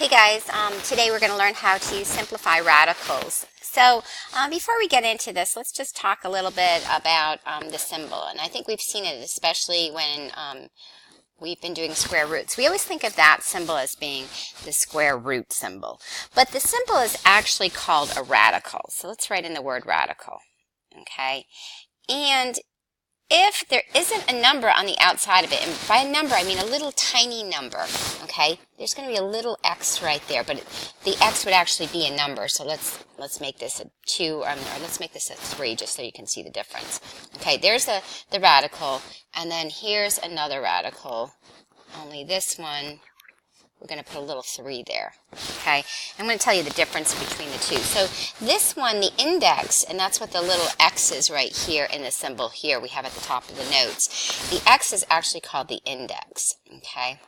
guys, today we're going to learn how to simplify radicals. So before we get into this, let's just talk a little bit about the symbol. And I think we've seen it especially when we've been doing square roots. We always think of that symbol as being the square root symbol. But the symbol is actually called a radical. So let's write in the word radical. Okay? And if there isn't a number on the outside of it, and by a number I mean a little tiny number, okay, there's going to be a little x right there, but the x would actually be a number. So let's make this a 2, or let's make this a 3, just so you can see the difference. Okay, there's the radical, and then here's another radical, only this one, we're going to put a little 3 there, okay? I'm going to tell you the difference between the two. So this one, the index, and that's what the little x is right here in the symbol here we have at the top of the notes. The x is actually called the index, okay?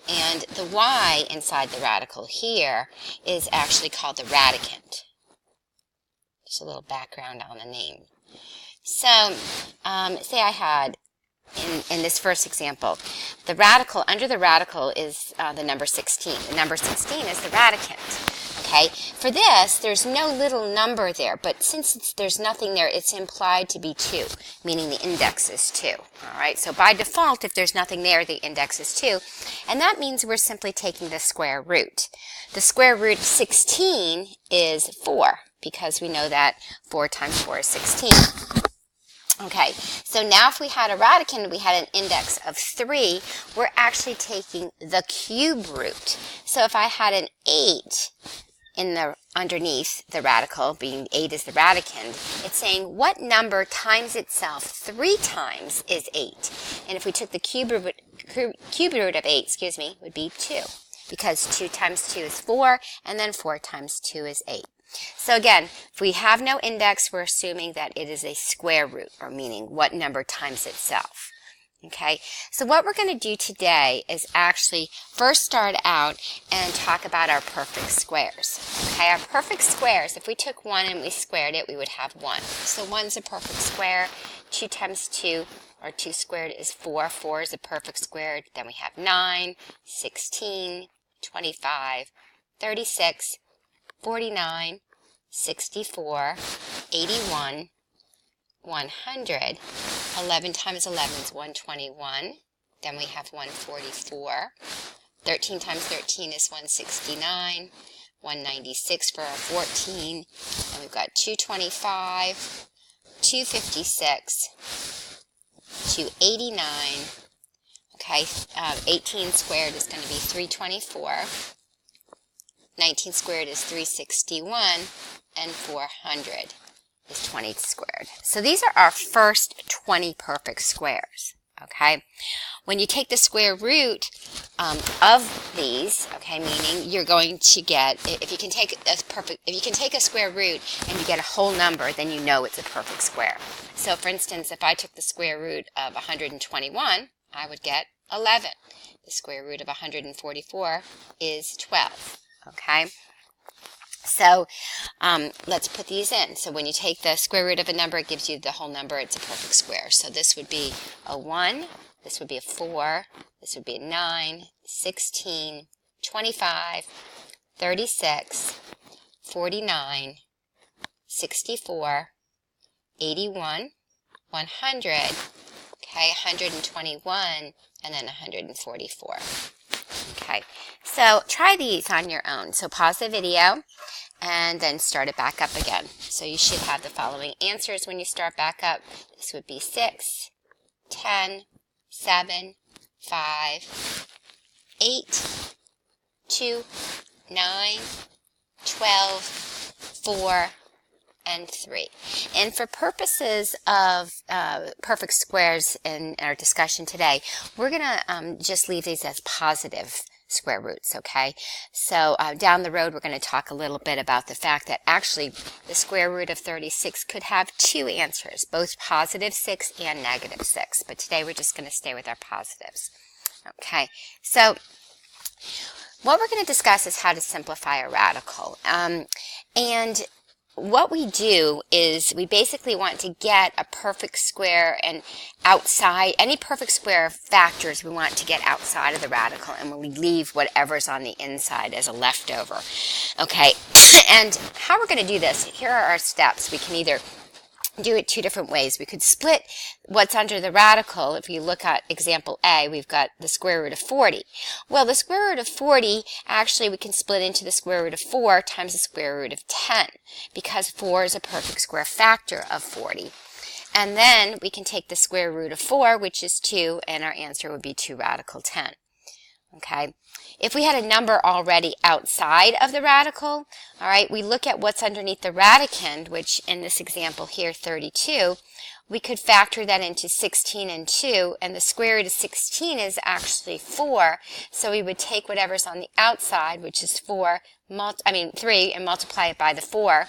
And the y inside the radical here is actually called the radicand. Just a little background on the name. So say I had, in this first example, the radical, under the radical is the number 16. The number 16 is the radicand. Okay? For this, there's no little number there, but since there's nothing there, it's implied to be 2, meaning the index is 2. All right? So by default, if there's nothing there, the index is 2. And that means we're simply taking the square root. The square root of 16 is 4, because we know that 4 times 4 is 16. Okay, so now if we had a radicand, we had an index of 3, we're actually taking the cube root. So if I had an 8 in the underneath the radical, being 8 is the radicand, it's saying what number times itself 3 times is 8. And if we took the cube root of 8, would be 2. Because 2 times 2 is 4, and then 4 times 2 is 8. So again, if we have no index, we're assuming that it is a square root, or meaning what number times itself. Okay, so what we're going to do today is actually first start out and talk about our perfect squares. Okay, our perfect squares, if we took 1 and we squared it, we would have 1. So 1's a perfect square, 2 times 2, or 2 squared is 4, 4 is a perfect square, then we have 9, 16, 25, 36, 49, 64, 81, 100. 11 times 11 is 121. Then we have 144. 13 times 13 is 169. 196 for our 14. And we've got 225, 256, 289. Okay, 18 squared is going to be 324. 19 squared is 361, and 400 is 20 squared. So these are our first 20 perfect squares, okay? When you take the square root of these, okay, meaning you're going to get, if you can take a square root and you get a whole number, then you know it's a perfect square. So for instance, if I took the square root of 121, I would get 11. The square root of 144 is 12. Okay, so let's put these in. So when you take the square root of a number, it gives you the whole number. It's a perfect square. So this would be a 1, this would be a 4, this would be a 9, 16, 25, 36, 49, 64, 81, 100, okay, 121, and then 144. Okay, so try these on your own. So pause the video and then start it back up again. So you should have the following answers when you start back up. This would be 6, 10, 7, 5, 8, 2, 9, 12, 4, and 3. And for purposes of perfect squares in our discussion today, we're going to just leave these as positive square roots, okay? So down the road, we're going to talk a little bit about the fact that actually the square root of 36 could have 2 answers, both positive 6 and negative 6. But today we're just going to stay with our positives. Okay, so what we're going to discuss is how to simplify a radical. And what we do is we basically want to get a perfect square, and outside, any perfect square factors we want to get outside of the radical, and we leave whatever's on the inside as a leftover. Okay, and how we're going to do this, here are our steps. We can either do it two different ways. We could split what's under the radical. If you look at example A, we've got the square root of 40. Well, the square root of 40, actually we can split into the square root of 4 times the square root of 10, because 4 is a perfect square factor of 40. And then we can take the square root of 4, which is 2, and our answer would be 2 radical 10. Okay, if we had a number already outside of the radical, all right, we look at what's underneath the radicand, which in this example here, 32, we could factor that into 16 and 2, and the square root of 16 is actually 4, so we would take whatever's on the outside, which is 3, and multiply it by the 4,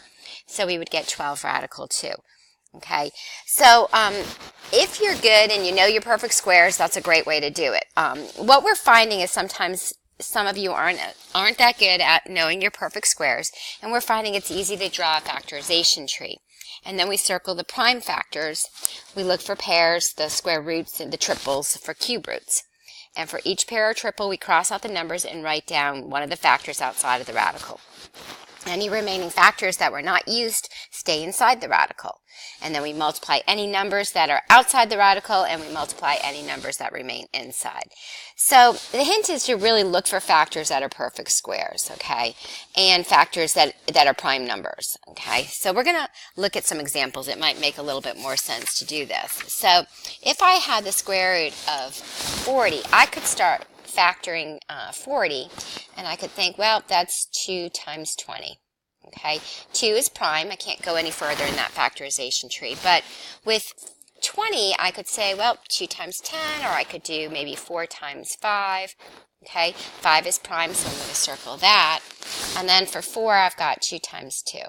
so we would get 12 radical 2. Okay, so if you're good and you know your perfect squares, that's a great way to do it. What we're finding is sometimes some of you aren't that good at knowing your perfect squares, and we're finding it's easy to draw a factorization tree. And then we circle the prime factors. We look for pairs, the square roots, and the triples for cube roots. And for each pair or triple, we cross out the numbers and write down one of the factors outside of the radical. Any remaining factors that were not used stay inside the radical. And then we multiply any numbers that are outside the radical, and we multiply any numbers that remain inside. So the hint is to really look for factors that are perfect squares, okay, and factors that are prime numbers, okay. So we're going to look at some examples. It might make a little bit more sense to do this. So if I had the square root of 40, I could start factoring 40, and I could think, well, that's 2 times 20. Okay, 2 is prime. I can't go any further in that factorization tree. But with 20, I could say, well, 2 times 10, or I could do maybe 4 times 5. Okay, 5 is prime, so I'm going to circle that. And then for 4, I've got 2 times 2.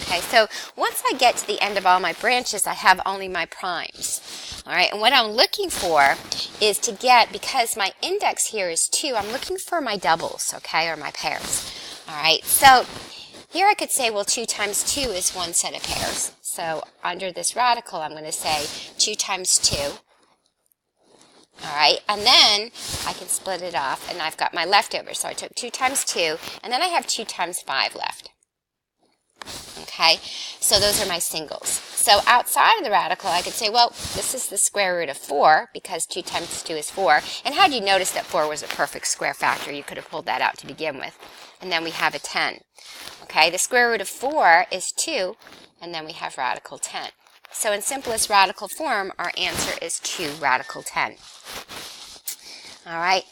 Okay, so once I get to the end of all my branches, I have only my primes. All right, and what I'm looking for is to get, because my index here is 2, I'm looking for my doubles, okay, or my pairs. All right, so here I could say, well, 2 times 2 is one set of pairs. So under this radical, I'm going to say 2 times 2. All right, and then I can split it off, and I've got my leftovers. So I took 2 times 2, and then I have 2 times 5 left. Okay, so those are my singles. So outside of the radical, I could say, well, this is the square root of 4, because 2 times 2 is 4. And how do you notice that 4 was a perfect square factor? You could have pulled that out to begin with. And then we have a 10. Okay, the square root of 4 is 2, and then we have radical 10. So in simplest radical form, our answer is 2 radical 10. All right.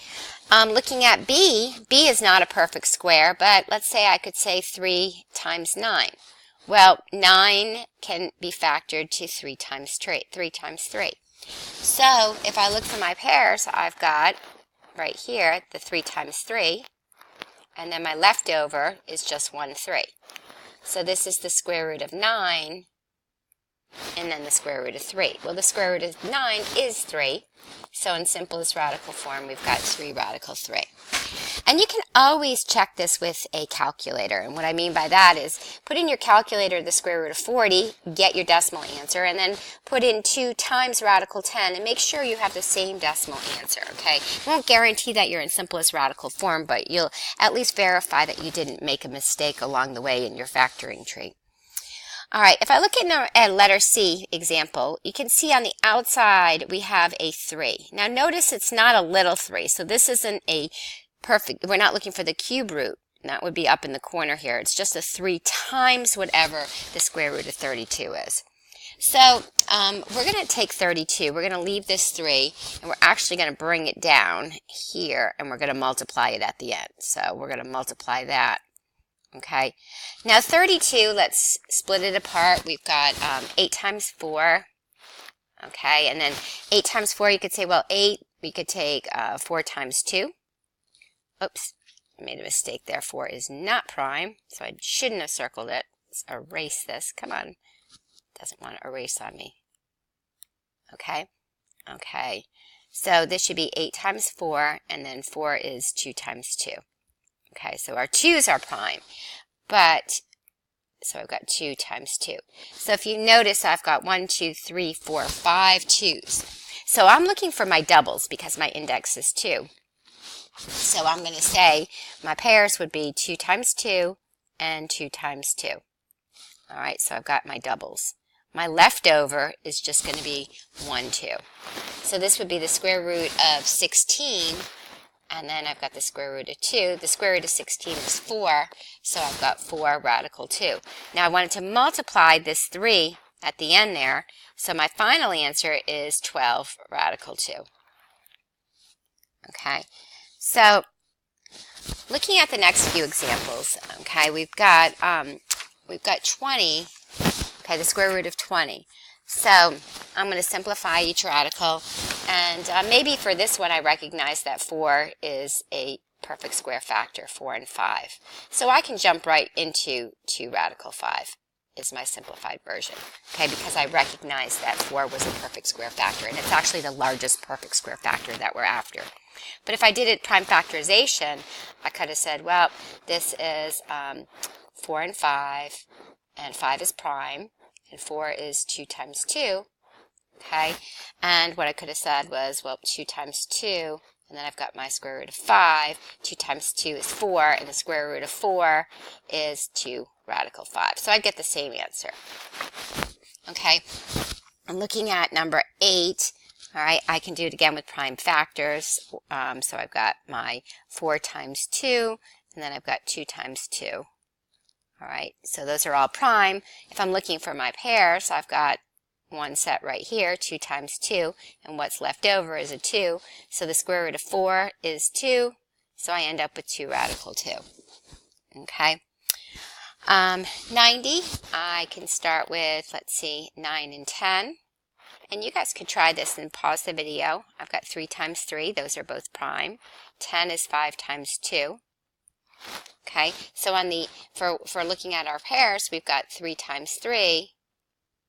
Looking at B, B is not a perfect square, but let's say I could say 3 times 9. Well, 9 can be factored to 3 times 3. So if I look for my pairs, I've got right here the 3 times 3, and then my leftover is just 1 3. So this is the square root of 9, and then the square root of 3. Well, the square root of 9 is 3, so in simplest radical form, we've got 3 radical 3. And you can always check this with a calculator, and what I mean by that is put in your calculator the square root of 40, get your decimal answer, and then put in 2 times radical 10, and make sure you have the same decimal answer, okay? It won't guarantee that you're in simplest radical form, but you'll at least verify that you didn't make a mistake along the way in your factoring tree. All right, if I look at letter C example, you can see on the outside we have a 3. Now notice it's not a little 3, so this isn't a perfect, we're not looking for the cube root. That would be up in the corner here. It's just a 3 times whatever the square root of 32 is. So we're going to take 32, we're going to leave this 3, and we're actually going to bring it down here, and we're going to multiply it at the end. So we're going to multiply that. Okay, now 32, let's split it apart. We've got 8 times 4, okay, and then 8 times 4, you could say, well, 8, we could take 4 times 2. Oops, I made a mistake there. 4 is not prime, so I shouldn't have circled it. Let's erase this. Come on, it doesn't want to erase on me. Okay, okay, so this should be 8 times 4, and then 4 is 2 times 2. Okay, so our 2's are prime, but So I've got 2 times 2. So if you notice, I've got 1, 2, 3, 4, 5 2s. So I'm looking for my doubles because my index is 2. So I'm going to say my pairs would be 2 times 2 and 2 times 2. All right, so I've got my doubles. My leftover is just going to be 1, 2. So this would be the square root of 16, and then I've got the square root of 2. The square root of 16 is 4, so I've got 4 radical 2. Now I wanted to multiply this 3 at the end there, so my final answer is 12 radical 2. Okay, so looking at the next few examples, okay, we've got 20, okay, the square root of 20. So I'm going to simplify each radical, and maybe for this one I recognize that 4 is a perfect square factor, 4 and 5. So I can jump right into 2 radical 5 is my simplified version, okay, because I recognize that 4 was a perfect square factor, and it's actually the largest perfect square factor that we're after. But if I did it prime factorization, I could have said, well, this is 4 and 5, and 5 is prime, and 4 is 2 times 2, okay? And what I could have said was, well, 2 times 2, and then I've got my square root of 5. 2 times 2 is 4, and the square root of 4 is 2 radical 5. So I get the same answer, okay? I'm looking at number 8. All right, I can do it again with prime factors. So I've got my 4 times 2, and then I've got 2 times 2. All right, so those are all prime. If I'm looking for my pairs, I've got one set right here, 2 times 2, and what's left over is a 2. So the square root of 4 is 2, so I end up with 2 radical 2. Okay, 90, I can start with, let's see, 9 and 10. And you guys could try this and pause the video. I've got 3 times 3. Those are both prime. 10 is 5 times 2. Okay, so on the for looking at our pairs, we've got 3 times 3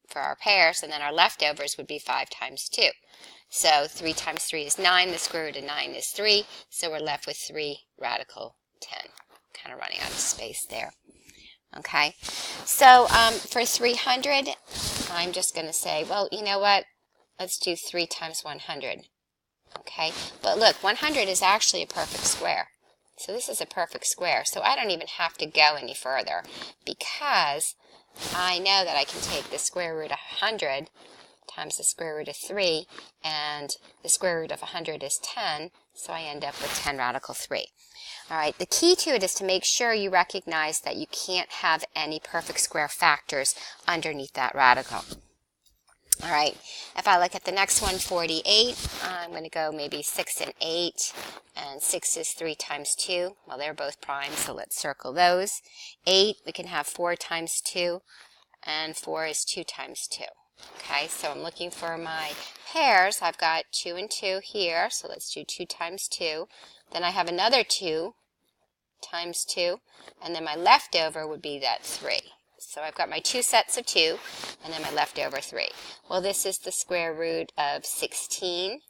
for our pairs, and then our leftovers would be 5 times 2. So 3 times 3 is 9. The square root of 9 is 3. So we're left with 3 radical 10. Kind of running out of space there. Okay, so for 300, I'm just going to say, well, you know what? Let's do 3 times 100. Okay, but look, 100 is actually a perfect square. So this is a perfect square. So I don't even have to go any further because I know that I can take the square root of 100 times the square root of 3, and the square root of 100 is 10, so I end up with 10 radical 3. All right, the key to it is to make sure you recognize that you can't have any perfect square factors underneath that radical. All right, if I look at the next one, 48, I'm going to go maybe 6 and 8, and 6 is 3 times 2. Well, they're both prime, so let's circle those. 8, we can have 4 times 2, and 4 is 2 times 2. Okay, so I'm looking for my pairs. I've got 2 and 2 here, so let's do 2 times 2. Then I have another 2 times 2, and then my leftover would be that 3. So I've got my 2 sets of 2, and then my leftover 3. Well, this is the square root of 16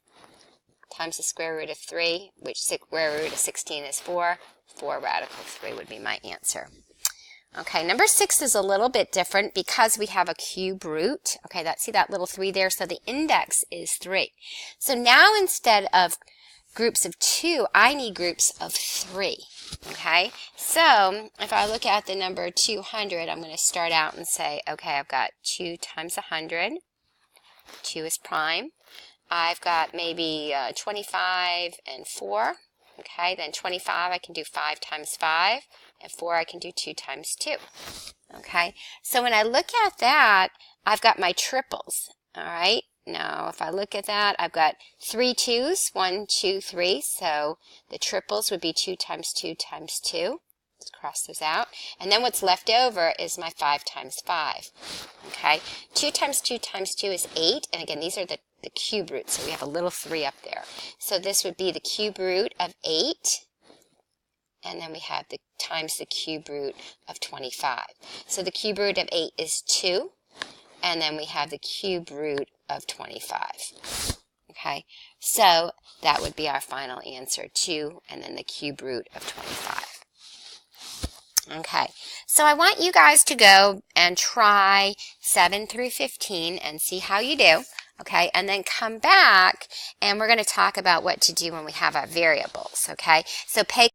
times the square root of 3, which square root of 16 is 4. 4 radical 3 would be my answer. Okay, number 6 is a little bit different because we have a cube root. Okay, see that little 3 there? So the index is 3. So now instead of groups of 2, I need groups of 3. Okay, so if I look at the number 200, I'm going to start out and say, okay, I've got 2 times 100. 2 is prime. I've got maybe 25 and 4. Okay, then 25 I can do 5 times 5, and 4 I can do 2 times 2. Okay, so when I look at that, I've got my triples. All right, now if I look at that, I've got 3 2s, 1, 2, 3, so the triples would be 2 times 2 times 2. Let's cross those out. And then what's left over is my 5 times 5. Okay, 2 times 2 times 2 is 8, and again, these are the cube root, so we have a little 3 up there. So this would be the cube root of 8, and then we have the times the cube root of 25. So the cube root of 8 is 2, and then we have the cube root of 25. Okay, so that would be our final answer, 2, and then the cube root of 25. Okay, so I want you guys to go and try 7 through 15 and see how you do. Okay, and then come back and we're going to talk about what to do when we have our variables. Okay, so pay